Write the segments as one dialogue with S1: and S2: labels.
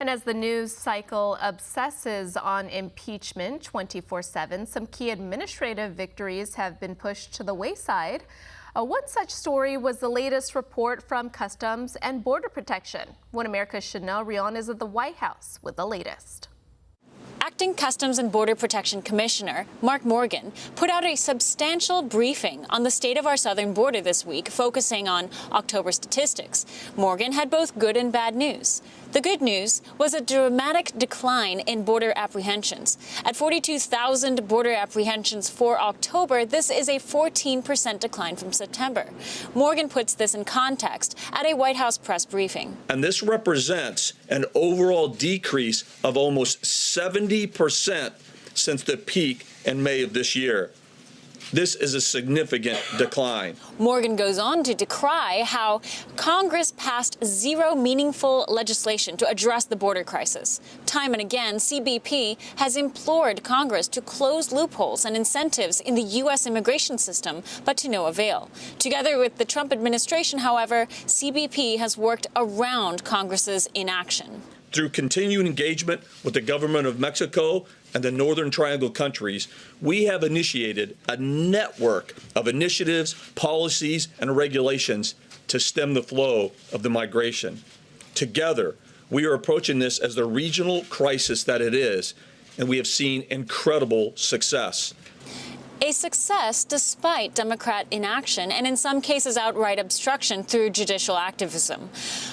S1: And as the news cycle obsesses on impeachment 24/7, some key administrative victories have been pushed to the wayside. One such story was the latest report from Customs and Border Protection. One America's Chanel Rion is at the White House with the latest.
S2: Acting Customs and Border Protection Commissioner Mark Morgan put out a substantial briefing on the state of our southern border this week, focusing on October statistics. Morgan had both good and bad news. The good news was a dramatic decline in border apprehensions. At 42,000 border apprehensions for October, this is a 14% decline from September. Morgan puts this in context at a White House press briefing.
S3: And this represents an overall decrease of almost 70% since the peak in May of this year. This is a significant decline.
S2: Morgan goes on to decry how Congress passed zero meaningful legislation to address the border crisis. Time and again, CBP has implored Congress to close loopholes and incentives in the U.S. immigration system, but to no avail. Together with the Trump administration, however, CBP has worked around Congress's inaction.
S3: Through continued engagement with the government of Mexico and the Northern Triangle countries, we have initiated a network of initiatives, policies, and regulations to stem the flow of the migration. Together, we are approaching this as the regional crisis that it is, and we have seen incredible success.
S2: A success despite Democrat inaction and in some cases outright obstruction through judicial activism.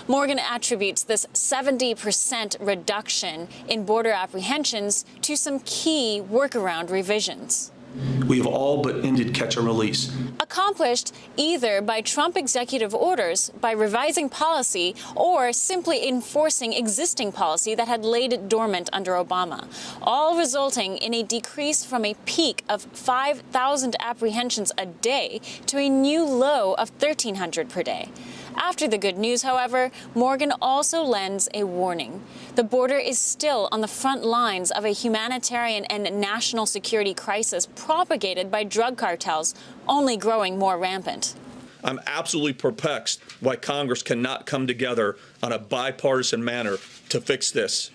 S2: Morgan attributes this 70% reduction in border apprehensions to some key workaround revisions.
S4: We've all but ended catch and release.
S2: Accomplished either by Trump executive orders, by revising policy, or simply enforcing existing policy that had laid dormant under Obama, all resulting in a decrease from a peak of 5,000 apprehensions a day to a new low of 1,300 per day. After the good news, however, Morgan also lends a warning. The border is still on the front lines of a humanitarian and national security crisis propagated by drug cartels, only growing more rampant.
S3: I'm absolutely perplexed why Congress cannot come together on a bipartisan manner to fix this.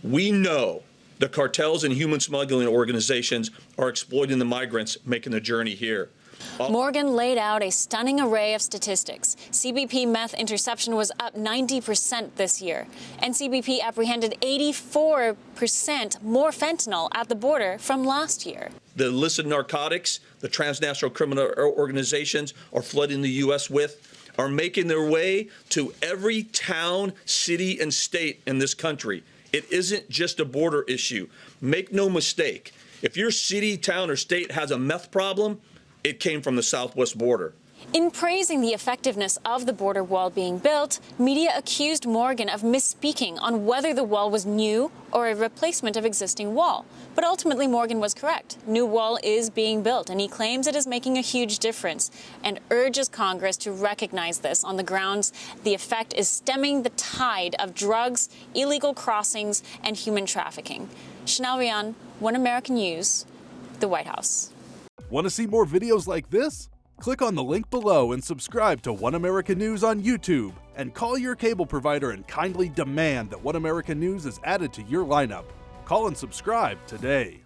S3: We know the cartels and human smuggling organizations are exploiting the migrants making the journey here.
S2: Morgan laid out a stunning array of statistics. CBP meth interception was up 90% this year, and CBP apprehended 84% more fentanyl at the border from last year.
S3: The illicit narcotics the transnational criminal organizations are flooding the U.S. with are making their way to every town, city, and state in this country. It isn't just a border issue. Make no mistake. If your city, town, or state has a meth problem, it came from the southwest border.
S2: In praising the effectiveness of the border wall being built, media accused Morgan of misspeaking on whether the wall was new or a replacement of existing wall. But ultimately, Morgan was correct. New wall is being built, and he claims it is making a huge difference and urges Congress to recognize this on the grounds the effect is stemming the tide of drugs, illegal crossings, and human trafficking. Chanel Rion, One American News, the White House.
S5: Want to see more videos like this? Click on the link below and subscribe to One American News on YouTube, and call your cable provider and kindly demand that One American News is added to your lineup. Call and subscribe today.